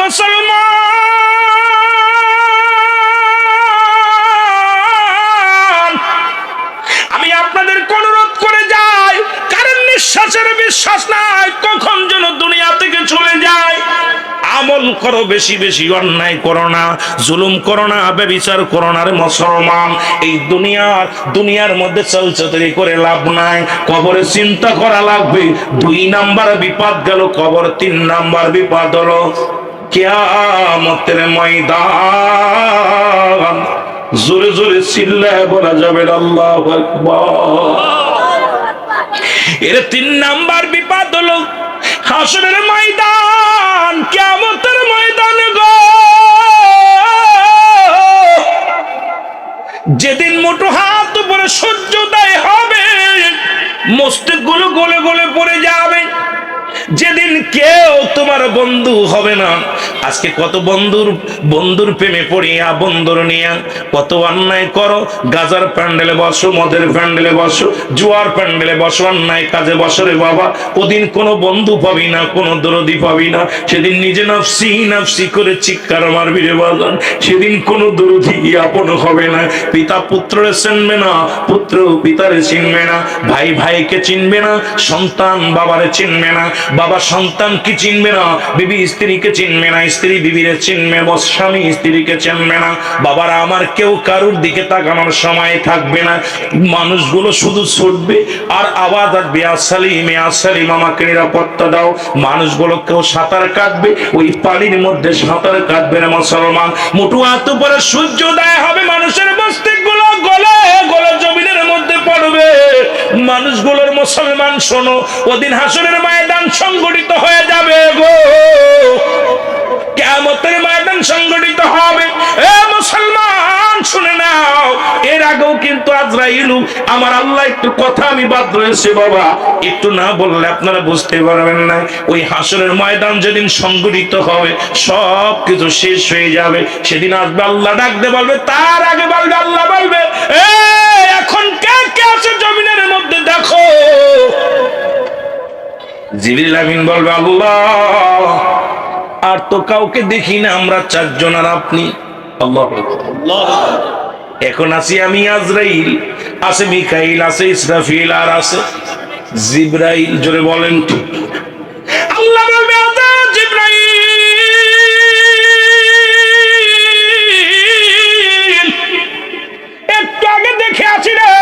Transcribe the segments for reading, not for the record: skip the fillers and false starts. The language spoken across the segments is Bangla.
মুসলমান, আমি আপনাদের অনুরোধ করে যাই, কারণ নিঃশ্বাসের বিশ্বাস নাই কখন যেন দুনিয়া থেকে চলে যায়। আমল করো, বেশি বেশি অন্যায় করো না, জুলুম করো না, ব্যভিচার করো না রে মুসলমান। এই দুনিয়ার মধ্যে চলচতরি করে লাভ নাই, কবরে চিন্তা করা লাগবে। 2 নাম্বার বিপদ গেল কবর, 3 নাম্বার বিপদ হলো কিয়ামতের ময়দান। জোরে জোরে চিল্লায় বলা যাবে আল্লাহু আকবার। এর 3 নাম্বার বিপদ হলো হাসরের ময়দান, কিয়ামতের ময়দান গো। যেদিন মুঠো হাত উপরে সূর্যোদয় হবে, মস্তক গুলো গলে গলে পড়ে যাবে, যেদিন কেউ তোমার বন্ধু হবে না। আজকে কত বন্ধুর প্রেমে পড়িয়া বন্ধুর নিয়া কত অন্যায় করো। গাজার প্যান্ডেলে বসো, মদের প্যান্ডেলে বসো, জুয়ার প্যান্ডেলে বসো, অন্যায় কাজে বসো রে বাবা। ওদিন কোনো বন্ধু পাবি না, কোনো দরদি পাবি না। সেদিন নিজে নাফসি নাফসি করে চিৎকার মারবি রে বাজান। সেদিন কোনো দরদি আপন হবে না। পিতা পুত্ররে চিনবে না, পুত্র পিতারে চিনবে না, ভাই ভাইকে চিনবে না, সন্তান বাবারে চিনবে না, বাবা সন্তানকে চিনবে না, বিবি স্ত্রীকে চিনবে না, স্ত্রী বিবিরে চিনবে না, স্বামী স্ত্রীকে চিনবে না। বাবারা আমার কেউ কারুর দিকে তাকানোর সময় থাকবে না। মানুষগুলো শুধু ছুটবে আর আওয়াজ আসবে, আসসালিম আসসালিম, আমাকে নিরাপত্তা দাও। মানুষগুলো কেউ সাঁতার কাটবে, ওই পানির মধ্যে সাঁতার কাটবে না মুসলমান। মুঠো হাত উপরে সূর্যোদয় হবে, মানুষের মস্তিষ্কগুলো গলে গলে জমিনের মধ্যে পড়বে। মানুষগুলোর মুসলমান শোনো, ওদিন হাসরের ময়দান সংগঠিত হয়ে যাবে গো, কিয়ামতের ময়দান সংগঠিত হবে। এ মুসলমান শুনে নাও, এর আগেও কিন্তু আজরাইল আমার আল্লাহ একটু কথা আমি বাদ রয়েছে বাবা, একটু না বললে আপনারা বুঝতে পারবেন না। ওই হাসরের ময়দান যেদিন সংগঠিত হবে, সব কিছু শেষ হয়ে যাবে। সেদিন আসবে আল্লাহ ডাকতে বলবে, তার আগে বলবে আল্লাহ বলবে, এখন কে কে আছে জমিনের মধ্যে দেখো। জিবরিল আমিন বলবে, আল্লাহ আর তো কাউকে দেখি না, আমরা 4 জন আর আপনি। আল্লাহু আকবার। এখন আছি আমি আজরাইল, আছে মিকাইল, আছে ইসরাফিল, আর আছে জিবরাইল। জোরে বলেন ঠিক। আল্লাহ বলবে, আদা জিবরাইল একটু আগে দেখে আছি রে,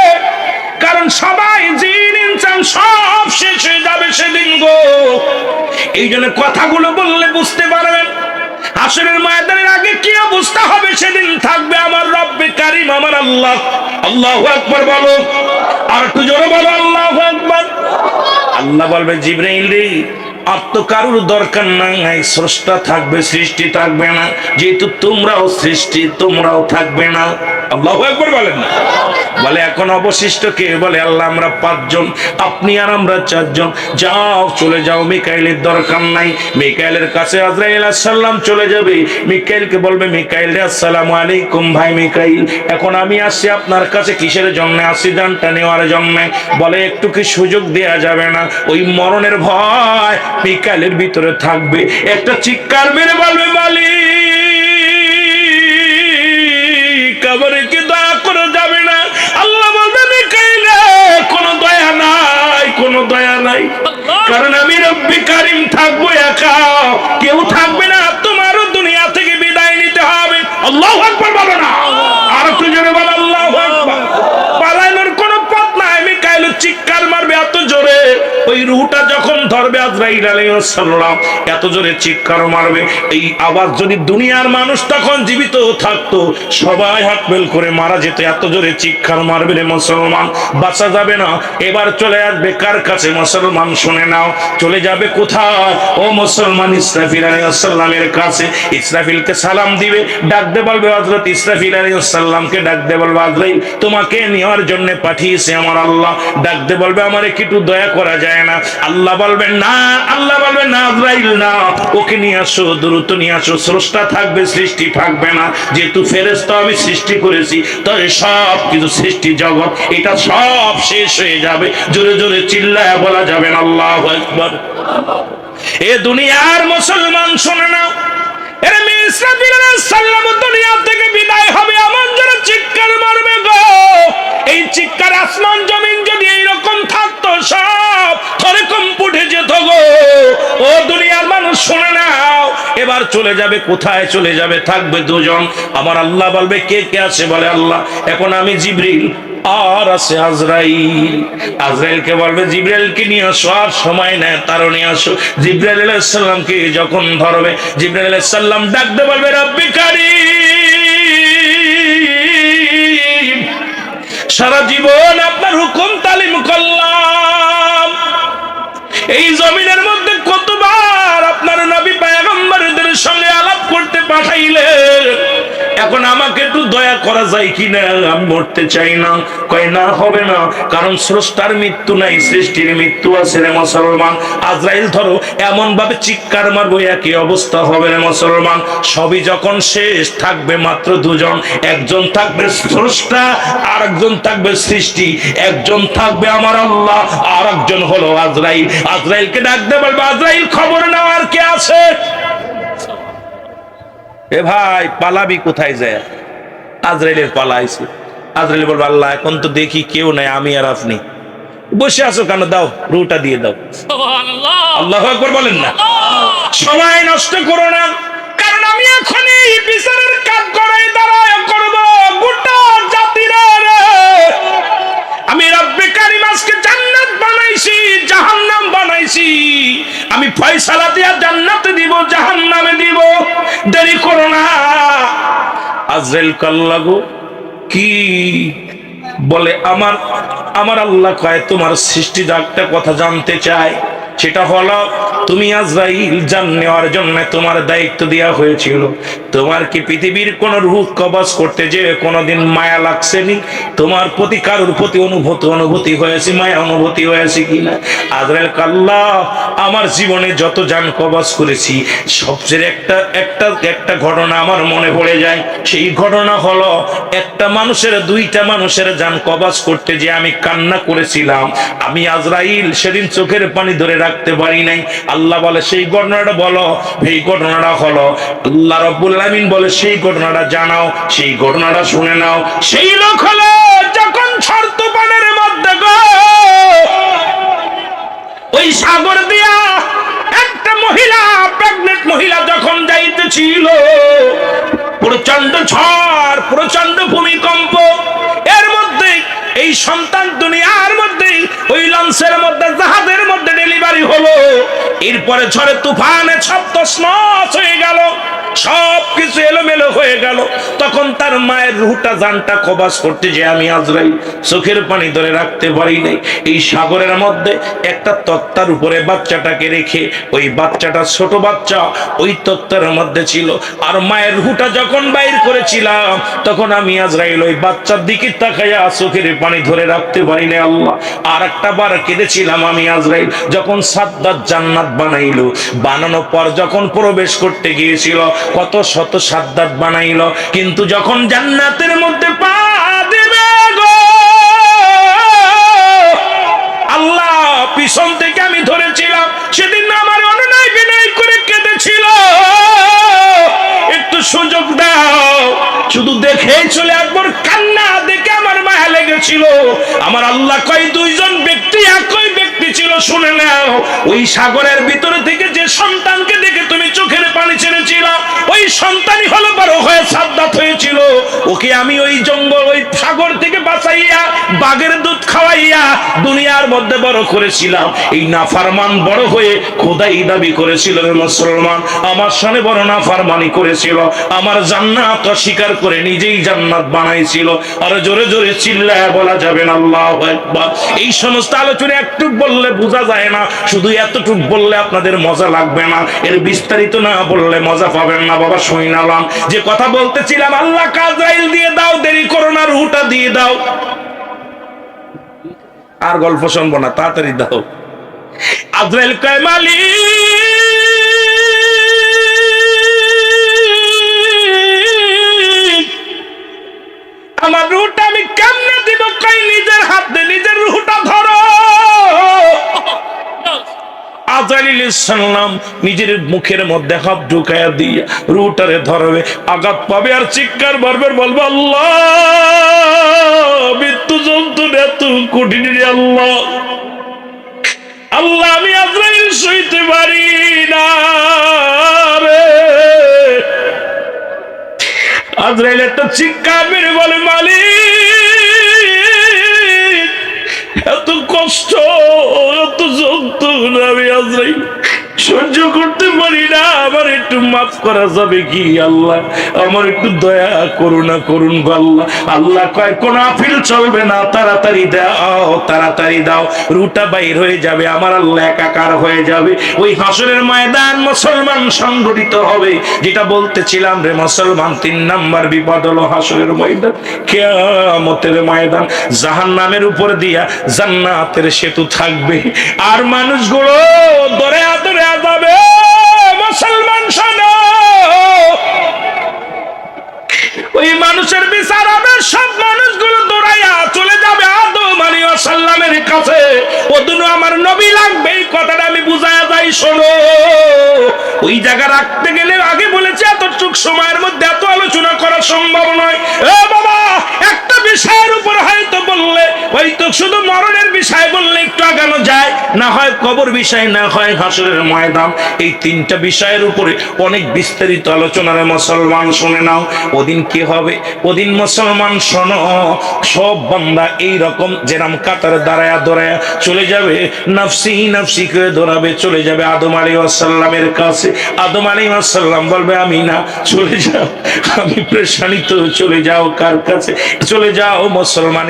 কারণ সবাই জিন ইনসান সব শেষ হয়ে যাবে সেদিন গো। এই জন্য কথাগুলো বললে বুঝতে পারবেন হাসরের ময়দানের আগে কি অবস্থা হবে। সেদিন থাকবে আমার রব্বে কারীম, আমার আল্লাহ। আল্লাহু আকবার বলো, আর একটু জোরে বলো আল্লাহু আকবার। আল্লাহ বলবে, জিবরাইল রে আর তো কারুর দরকার নাই, স্রষ্টা থাকবে, সৃষ্টি থাকবে না। যেহেতু তোমরাও সৃষ্টি, তোমরাও থাকবে না। আল্লাহু আকবার বলেন না। বলে এখন অবশিষ্ট কে? বলে আল্লাহ আমরা 5 জন, আপনি আর আমরা 4 জন। যাও চলে যাও, মিকাইলের দরকার নাই। মিকাইলের কাছে আজরাইল আলাইহিস সালাম চলে যাবে। মিকাইলকে বলবে, মিকাইল রে আসসালামু আলাইকুম। ভাই মিকাইল, এখন আমি আসছি আপনার কাছে কিসের জন্য? আসি জানটা নেওয়ার জন্য। বলে একটু কি সুযোগ দেয়া যাবে না? ওই মরণের ভয় মিকাইলের ভিতরে থাকবে। একটা চিৎকার মেরে বলবে, মালিক আমারে কি দয়া করে যাবে না? আল্লাহ বলবে, মিকাইলে কোনো দয়া নাই, কোনো দয়া নাই, কারণ আমি রব্বে কারীম থাকবো একা, কেউ থাকবে না। তোমারও দুনিয়া থেকে বিদায় নিতে হবে। আল্লাহু আকবার বলো না, আর একটু জোরে বলো আল্লাহু আকবার। পালানোর কোনো পথ নাই। মিকাইল চিৎকার মারবে এত জোরে, ওই রূহটা যখন ধরবে আজরাইল আলাইহিস সালাম এত জোরে চিৎকার মারবে, এই আওয়াজ যদি দুনিয়ার মানুষ তখন জীবিত থাকতো সবাই হাত বেল করে মারা যেত। এত জোরে চিৎকার মারবে রে মুসলমান, বাঁচা যাবে না। এবার চলে আসবে কার কাছে? মুসলমান শুনে নাও, চলে যাবে কোথায়? ও মুসলমান, ইসরাফিল আলাইহিস সালামের কাছে। ইসরাফিলকে সালাম দিবে, ডাকতে বলবে, হযরত ইসরাফিল আলাইহিস সালামকে ডাকতে বলবে, আজরাইল তোমাকে নেওয়ার জন্য পাঠিয়েছে আমার আল্লাহ। ডাকতে বলবে, আমারে কি একটু দয়া করা যায় না? আল্লাহ বলবেন না, আল্লাহ বলবেন না, আজরাইল না, ওকে নিয়ে আসো, দ্রুত নিয়ে আসো। স্রষ্টা থাকবে, সৃষ্টি থাকবে না। যেহেতু ফেরেশতা আমি সৃষ্টি করেছি, তাই সব কিছু সৃষ্টি জগৎ এটা সব শেষ হয়ে যাবে। জোরে জোরে চিল্লায়া বলা যাবেন আল্লাহু আকবার। এ দুনিয়ার মুসলমান শুনে নাও, এ চিৎকার, আসমান জমিন যদি এইরকম থাকতো সব থরে কম্পুটে যেত গো। ও দুনিয়ার মানুষ শুনে নাও, এবার চলে যাবে কোথায়? চলে যাবে, থাকবে দুজন। আমার আল্লাহ বলবে কে কে আছে? বলে আল্লাহ। এখন আমি জিবরিল আর আছে আজরাইল। আজরাইলকে বলবে জিবরাইলকে নিয়ে আসো, আর সময় নেয় তারও নিয়ে আসো। জিবরাইল আলাইহিস সালামকে যখন ধরবে, জিবরাইল আলাইহিস সালাম ডাকতে বলবে রব্বি কারীম, সারা জীবন আপনার হুকুম তালিম করলাম, এই জমিনের মধ্যে কতবার আপনার নবী পয়গম্বরদের সঙ্গে আলাপ করতে পাঠাইলেন, এখন আমাকে একটু দয়া করা যায় কিনা? আমি মরতে চাই না। কয় না, হবে না, কারণ স্রষ্টার মৃত্যু নাই, সৃষ্টির মৃত্যু আছে রে মুসলমান। আজরাইল ধরো, এমন ভাবে চিৎকার মারবো একই অবস্থা হবে রে মুসলমান। সবই যখন শেষ, থাকবে মাত্র দুজন, একজন থাকবে স্রষ্টা, আর একজন থাকবে সৃষ্টি, একজন থাকবে আমার আল্লাহ, আর একজন হলো আজরাইল। আজরাইলকে ডাকতে বলবে আজরাইল খবর নাও আর কে আছে? এ ভাই পালাবি কোথায় যায়? আজরাইলের পালাইছে। আজরাইল বলবে আল্লাহ এখন তো দেখি কেউ নাই, আমি আর আপনি বসে আছো কেন? দাও, রুটা দিয়ে দাও। আল্লাহু আকবার বলেন না। সময় নষ্ট করো না, কারণ আমি এখনই বিচারের কাজ করাই দাঁড়ায় করব গোটা জাতিরা রে। আমি রব্বে কারীম আজকে জান্নাত বানাইছি, জাহান্নাম বানাইছি, আমি ফয়সালা দিয়া জান্নাতে দিব, জাহান্নামে দিব, দেরি করো না। আজরাইল কাল্লাগো কি বলে? আমার আল্লাহ কয় তোমার সৃষ্টি একটা কথা জানতে চায়, সেটা হলো তুমি আজরাইল জান নেওয়ার জন্য তোমার দায়িত্ব দেওয়া হয়েছিল, তোমার কি পৃথিবীর কোন রূহ কবজ করতে যে কোনোদিন মায়া লাগছেনি? তোমার প্রতি কারোর প্রতি অনুভূতি হয়েছে, মায়া অনুভূতি হয়েছে কিনা? আজরাইল কাল্লাহ আমার জীবনে যত জান কবজ করেছি সবচেয়ে একটা ঘটনা আমার মনে পড়ে যায়। সেই ঘটনা হলো একটা মানুষের দুইটা মানুষের জান কবজ করতে যে আমি কান্না করেছিলাম, আমি আজরাইল সেদিন চোখের পানি ধরে রাখতে পারি নাই। আল্লাহ বলে সেই ঘটনাটা বলো। এই ঘটনাটা হলো আল্লাহ রাব্বুল আলামিন বলে সেই ঘটনাটা জানাও, সেই ঘটনাটা শুনে নাও। সেই লোক হলো যখন শর্ত পানের মধ্যে গো ওই সাগর দিয়া একটা মহিলা, প্রেগনেন্ট মহিলা যখন যাইতেছিল, প্রচন্ড ঝড়, প্রচন্ড ভূমিকম্প, এর মধ্যে এই সন্তান দুনিয়ার মধ্যে ওই লঞ্চের মধ্যে জাহাজের মধ্যে ডেলিভারি হলো। এরপরে ঝড়ে তুফানে সব তছনছ হয়ে গেল, সব কিছু এলোমেলো হয়ে গেল। তখন তার মায়ের রুহটা জানটা কবজ করতে যে আমি আজরাইল চোখের পানি ধরে রাখতে পারি নাই। এই সাগরের মধ্যে একটা তক্তার উপরে বাচ্চাটাকে রেখে, ওই বাচ্চাটা ছোট বাচ্চা ওই তক্তার মধ্যে ছিল, আর মায়ের রুহটা যখন বাইর করেছিলাম তখন আমি আজরাইল ওই বাচ্চার দিকে তাকাইয়া চোখের পানি ধরে রাখতে পারি না আল্লাহ। আর একটা বার কেঁদেছিলাম আমি আজরাইল যখন সাদ্দাত জান্নাত বানাইলো, বানানোর পর যখন প্রবেশ করতে গিয়েছিল কত শত সাদ্দাত বানাইলো, কিন্তু যখন জান্নাতের মধ্যে পা দিবে গো আল্লাহ পিছন থেকে আমি ধরেছিলাম। সেদিন আমার অনুনয় বিনয় করে কেঁদেছিল, একটু সুযোগ দাও, শুধু দেখেই চলে একবার। কান্না দেখে আমার মায়া লেগেছিল। আমার আল্লাহ কয় দুইজন ব্যক্তি একই ব্যক্তি ছিল, শুনে নাও। ওই সাগরের ভিতরে থেকে যে সন্তানকে দেখে তুমি চোখের পানি ছেড়েছিল, ওই সন্তানই হলো বড় হয়ে সাদ্দাত হয়েছিল। ওকে আমি ওই জঙ্গল, ওই সাগর থেকে বাঁচাইয়া বাঘের দুধ খাওয়াইয়া দুনিয়ার মধ্যে বড় করেছিলাম। এই নাফরমান বড় হয়ে খোদাই দাবি করেছিল মুসলমান, আমার সামনে বড় নাফরমানি করেছিল, আমার জান্নাত অস্বীকার করে নিজেই জান্নাত বানাইছিল। আর জোরে জোরে চিল্লায় বলা যাবে না আল্লাহু আকবার। এই সমস্ত আলোচনা একটু বললে বোঝা যায় না, শুধু এতটুক বললে আপনাদের মজা লাগবে না, এর বিস্তারিত না বললে মজা পাবেন না। বাবা শুনালাম যে কথা বলতেছিলাম, আল্লাহ আজরাইল দিয়ে দাও, দেরি করো না, রুহটা দিয়ে দাও। আর গল্প শুনবো না, তাড়াতাড়ি দাও। আজরাইল কয় মালিক আমার রুহটা আমি কেমনে দিব? কই নিজের হাতে নিজের রুহটা ধরো। আজরাইল আলাইহিস সালাম নিজের মুখের মধ্যে হাত ঢুকায়া দিয়ে রুটারে ধরবে, আঘাত পাবে আর চিৎকার মারবে, বলবে আল্লাহ মৃত্যু যন্ত্রণা এত কঠিন রে আল্লাহ, আল্লাহ আমি আজরাইল সইতে পারি না রে। আজরাইল একটা চিৎকার মেরে বলে মালিক এত কষ্ট এত যন্ত্রণা আমি আজরাইল সহ্য করতে পারি না, আমার একটু মাফ করা যাবে কি আল্লাহ, আমার একটু দয়া করুণা করুন আল্লাহ। আল্লাহ কয় কোন আপিল চলবে না, তাড়াতাড়ি দাও তাড়াতাড়ি দাও, রুটা বাইর হয়ে যাবে, আমার আল্লাহ একাকার হয়ে যাবে। ওই হাসরের ময়দান মুসলমান সংগঠিত হবে, যেটা বলতেছিলাম রে মুসলমান 3 নাম্বার বিপদ হলো হাসরের ময়দান, কিয়ামতের ময়দান। জাহান্নামের উপর দিয়া জান্নাতের সেতু থাকবে, আর মানুষগুলো দরে আদরে যাবে। মুসলমান শোনো, ওই মানুষের বিচার হবে, সব মানুষগুলো দৌড়াইয়া চলে যাবে আদম আলাইহিস সালামের কাছে। ওদিন আমার নবী লাগবে, এই কথাটা আমি বুঝায়া যাই শোনো। ওই জায়গা রাখতে গেলে আগে বলেছে এতটুক সময়ের মধ্যে এত আলোচনা করা সম্ভব নয়। এ বাবা, একটা বিষয়ের উপর হয়তো বললে, হয়তো শুধু মরণের বিষয় বললে একটু আগানো যায়, না হয় কবর বিষয়, না হয় হাসরের ময়দান। এই 3টা বিষয়ের উপরে অনেক বিস্তারিত আলোচনারে মুসলমান শুনে নাও। ওদিন কি হবে? ওদিন মুসলমান শোনো, সব বান্দা এইরকম যেরাম কাতার দাঁড়ায়া দাঁড়ায়া চলে যাবে, নফসি নফসি করে দৌড়াবে, চলে যাবে আদম আলাইহিস সালামের কাছে। আদম আলাইহিস সালাম বলবে আমি না, চলে যাও, আমি পেরেশানিত, চলে যাও কার কাছে? চলে যাও মুসলমান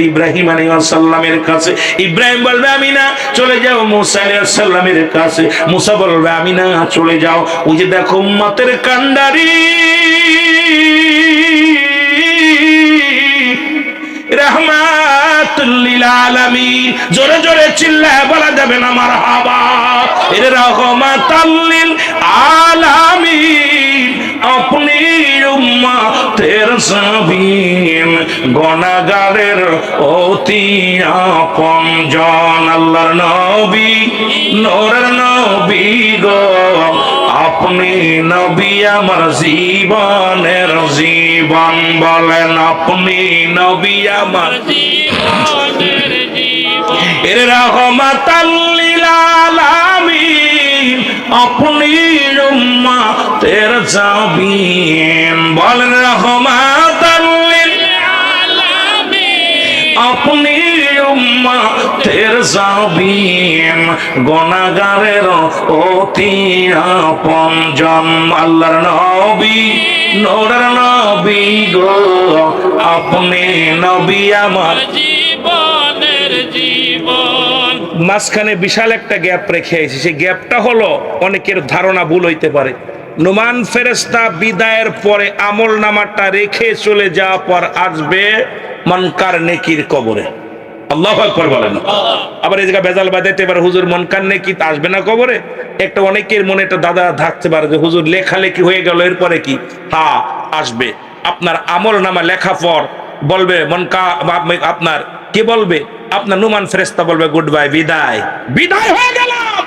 ইব্রাহিম আলাইহিস সালামের কাছে। ইব্রাহিম বলবে আমি না, চলে যাও মুসা আলাইহিস সালামের কাছে। মুসা বলবে আমি না, চলে যাও। ওই যে দেখো উম্মতের কান্ডারি রাহমাতুল লিল আলামিন, জোরে জোরে চিল্লায় বলা যাবে না মারহাবা। এর রাহমাতুল লিল আলামিন, আপনি উম্মতের সাবিন, গুনাহগারের অতি আপনজন। আল্লাহর নবী, নূরের নবী গো, আপনি নবী আমার জীবনের জীবন, বলেন আপনি নবী আমার জীবনের জীবন। এর রাহমাতুল লিল আলামিন, আপনি উম্মতের সাবিন, বলেন রাহমাতুল লিল আলামিন, আপনি উম্মতের সাবিন, গুনাহগারের অতি আপনজন। আল্লাহর নবী, নূরের নবী গো, আপনি নবী আমার জীবনের জীবন। মাঝখানে বিশাল একটা গ্যাপ রেখে আইছি, সেই গ্যাপটা হলো অনেকের ধারণা ভুল হইতে পারে। নুমান ফেরেশতা বিদায়ের পরে আমল নামাটা রেখে চলে যাওয়ার পর আসবে মুনকার নেকির কবরে। আল্লাহু আকবার বলেন। আবার এই জায়গা বেজাল বাজাইতে পারে, হুজুর মুনকার নেকি তা আসবে না কবরে? একটা অনেকের মনে একটা দাদা থাকতে পারে যে হুজুর লেখালেখি হয়ে গেল এরপরে কি? হ্যাঁ আসবে। আপনার আমল নামা লেখা পর বলবে আপনার কি বলবে? আপনার নুমান ফেরেশতা বলবে গুড বাই, বিদায়, বিদায় হয়ে গেলাম।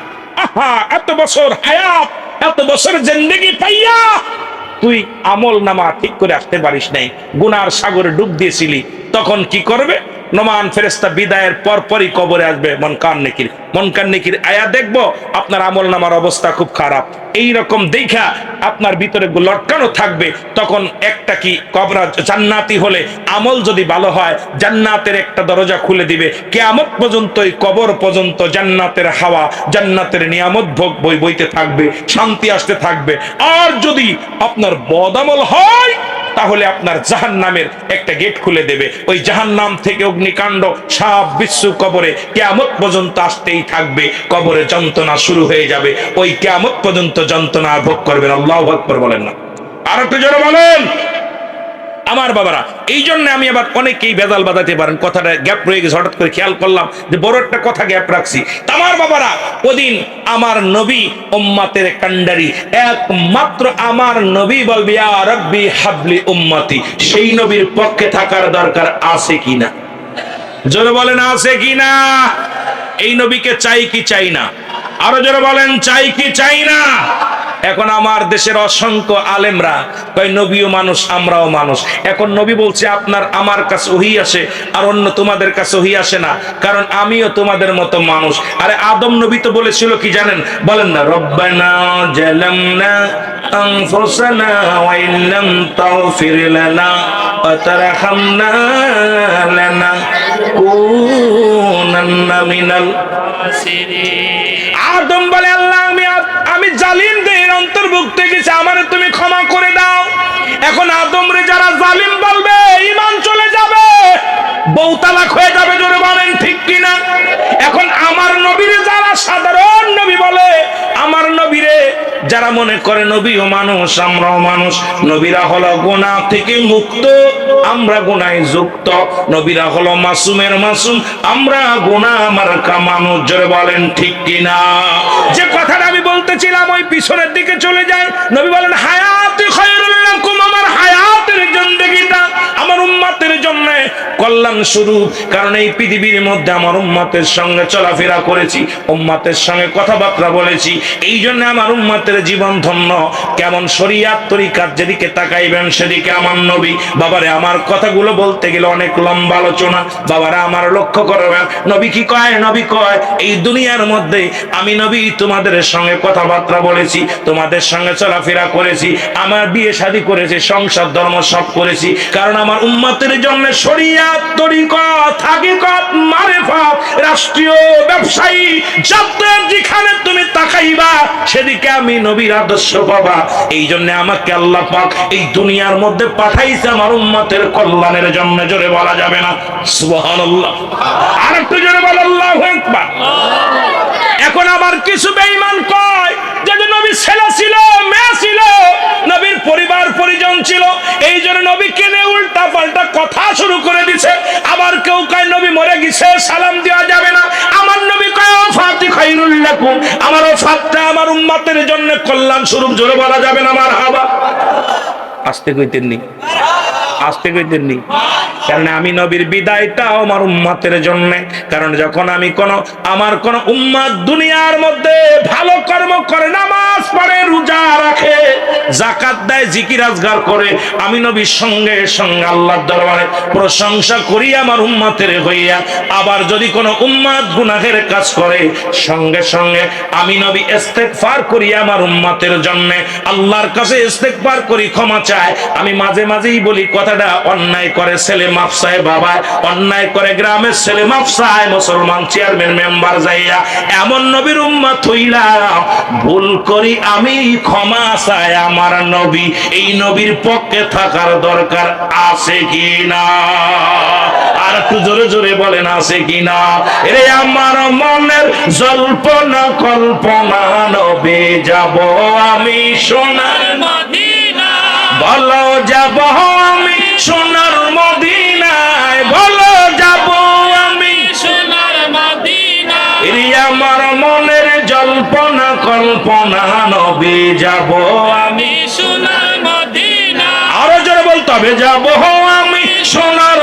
আহা, এত বছর হায়াত, এত বছর জিন্দেগি পাইয়া তুই আমল নামা ঠিক করে আসতে পারিস নাই, গুনার সাগরে ডুব দিয়েছিলি। তখন কি করবে? নোমান ফেরেশতা বিদায়ের পরপরই কবরে আসবে মুনকার নেকির আয়া দেখবো আপনার আমল নামার অবস্থা খুব খারাপ, এই রকম দেখা আপনার ভিতরে লটকানো থাকবে। তখন একটা কি কবরা জান্নাতি হলে আমল যদি ভালো হয় জান্নাতের একটা দরজা খুলে দিবে, কিয়ামত পর্যন্ত এই কবর পর্যন্ত জান্নাতের হাওয়া, জান্নাতের নিয়ামত ভোগ বইতে থাকবে, শান্তি আসতে থাকবে। আর যদি আপনার বদামল হয় তাহলে আপনার জাহান্নামের একটা গেট খুলে দেবে, ওই জাহান্নাম থেকে অগ্নিকাণ্ড সাপ বিচ্ছু কবরে কিয়ামত পর্যন্ত আসতেই থাকবে। কবরে যন্ত্রণা শুরু হয়ে যাবে, ওই কিয়ামত পর্যন্ত যন্ত্রণা ভোগ করবেন। আল্লাহু আকবার বলেন না? আর একটু জোরে বলেন। আমার বাবারা, এই জন্য আমি আবার অনেকেই বেজাল বাজাতে পারেন, কথাটা গ্যাপ রয়ে গেছে, হঠাৎ করে খেয়াল করলাম যে বড় একটা কথা গ্যাপ রাখছি। আমার বাবারা, ওদিন আমার নবী উম্মতের কান্ডারি, একমাত্র আমার নবী বলবে ইয়া রাব্বি হাবলি উম্মতি। সেই নবীর পক্ষে থাকার দরকার আছে কিনা? জোরে বলেন আছে কিনা? এই নবীকে চাই কি চাই না? আরো জোরে বলেন চাই কি চাই না? এখন আমার দেশের অসংখ্য আলেমরা কয় নবীও মানুষ, আমরাও মানুষ। এখন নবী বলছে আপনার আমার কাছে ওহী আসে আর অন্য তোমাদের কাছে ওহী আসে না, কারণ আমিও তোমাদের মতো মানুষ। আরে আদম নবী তো বলেছিল কি জানেন? বলেন না, রব্বানা জালামনা আনফুসানা ওয়া ইল্লাম তাগফির লানা ওয়া তারহামনা লানাকুনান্না মিনাল খাসিরিন। আদম বলে আল্লাহ আমি জালিমদের অন্তর্ভুক্ত গেছি, আমারে তুমি ক্ষমা করে দাও। এখন আদম রে যারা জালিম বলবে ঈমান চলে যাবে, বউ তালাক হয়ে যাবে, জোরে বলেন ঠিক কিনা? এখন আমার নবীরে যারা সাধারণ নবী বলে, আমার নবীরে যারা মনে করে নবীও মানুষ আমরাও মানুষ, নবীরা হলো গুনাহ থেকে মুক্ত, আমরা গুনাহে যুক্ত। নবীরা হলো মাসুমের মাসুম, আমরা গুনাহ মার্কা মানুষ, জোরে বলেন ঠিক কিনা? যে কথাটা আমি বলতেছিলাম ওই পিছনের দিকে চলে যায়। নবী বলেন হায়াতি খায়রুল লাকুম, আমার হায়াতের জিন্দেগিটা আমার উম্মতের জন্য কল্যাণ স্বরূপ। কারণ এই পৃথিবীর মধ্যে আমার উম্মতের সঙ্গে চলাফেরা করেছি, উম্মতের সঙ্গে কথাবার্তা বলেছি, এই জন্য আমার উম্মতের জীবন ধন্য। কেমন শরিয়াত তরিকাত যেদিকে তাকাইবেন সেদিকে আমার নবী। বাবারে আমার কথাগুলো বলতে গেলে অনেক লম্বা আলোচনা, বাবারা আমার লক্ষ্য করবেন। নবী কি কয়? নবী কয় এই দুনিয়ার মধ্যে আমি নবী তোমাদের সঙ্গে কথাবার্তা বলেছি, তোমাদের সঙ্গে চলাফেরা করেছি, আমার বিয়ে শাদী করেছি, সংসার ধর্ম সব করেছি, কারণ আমার উম্মতের জন্য শরিয়াত তরিকত হাকিকত মারিফাত রাষ্ট্রীয় ব্যবসায়ী যাদের যেখানে তুমি তাকাইবা সেদিকে আমি নবীর আদর্শ পাবা। এই জন্য আমাকে আল্লাহ পাক এই দুনিয়ার মধ্যে পাঠাইছে আমার উম্মতের কল্যাণের জন্য। জোরে বলা যাবে না সুবহানাল্লাহ? আর একটু জোরে বল আল্লাহু আকবার। এখন আবার কিছু বেঈমান কয় যে নবীর ছেলে ছিল, মেয়ে ছিল, নবীর পরিবার পরিজন ছিল, এই জন্য নবীকে নিয়ে উল্টা পাল্টা কথা শুরু করে দিছে। আবার কেউ কয় নবী মরে গেছে, সালাম দেওয়া যাবে না। আমার নবী কয় ওয়াফাতি খায়রুল লাকুম, আমার ওয়াফাতটা আমার উম্মতের জন্য কল্যাণ স্বরূপ। জোরে বলা যাবে না মারহাবা? আস্তে কইতেন নি, আস্তে কইতেন নি, কারণ আমি নবীর বিদায়টাও আমার উম্মতের জন্য। কারণ যখন আমি আমার কোন উম্মত দুনিয়ার মধ্যে ভালো কর্ম করে, নামাজ পড়ে, রোজা রাখে, যাকাত দেয়, জিকির আজগার করে, আমি নবীর সঙ্গে সঙ্গে আল্লাহর দরবারে প্রশংসা করি আমার উম্মতের হইয়া। আবার যদি কোন উম্মত গুনাহের কাজ করে, সঙ্গে সঙ্গে আমি নবী ইস্তেগফার করি আমার উম্মতের জন্য, আল্লাহর কাছে ইস্তেগফার করি, ক্ষমা চাই। আমি মাঝে মাঝেই বলি কথাটা, অন্যায় করে ছেলে মাফসায় বাবা, অন্যায় করে গ্রামের ছেলে মাফসায় মুসলমান চেয়ারম্যান মেম্বার যাইয়া, এমন নবীর উম্মত হইলাম, ভুল করি আমি, ক্ষমা চাই আমার নবী। এই নবীর পক্ষে থাকার দরকার আছে কি না? আর একটু জোরে জোরে বলেন আছে কি না? এরে আমার মনের জল্পনা কল্পনা, নবী যাব আমি সোনার মদিনা, বলো যাব আমি সোনার মদিনায়, বলো যাব আমি সোনার মদিনায়। এরে আমার মনের জল্পনা কল্পনা, নবী যাব আমি সোনার মদিনায়। আরো জোরে বলতে হবে, যাব আমি সোনার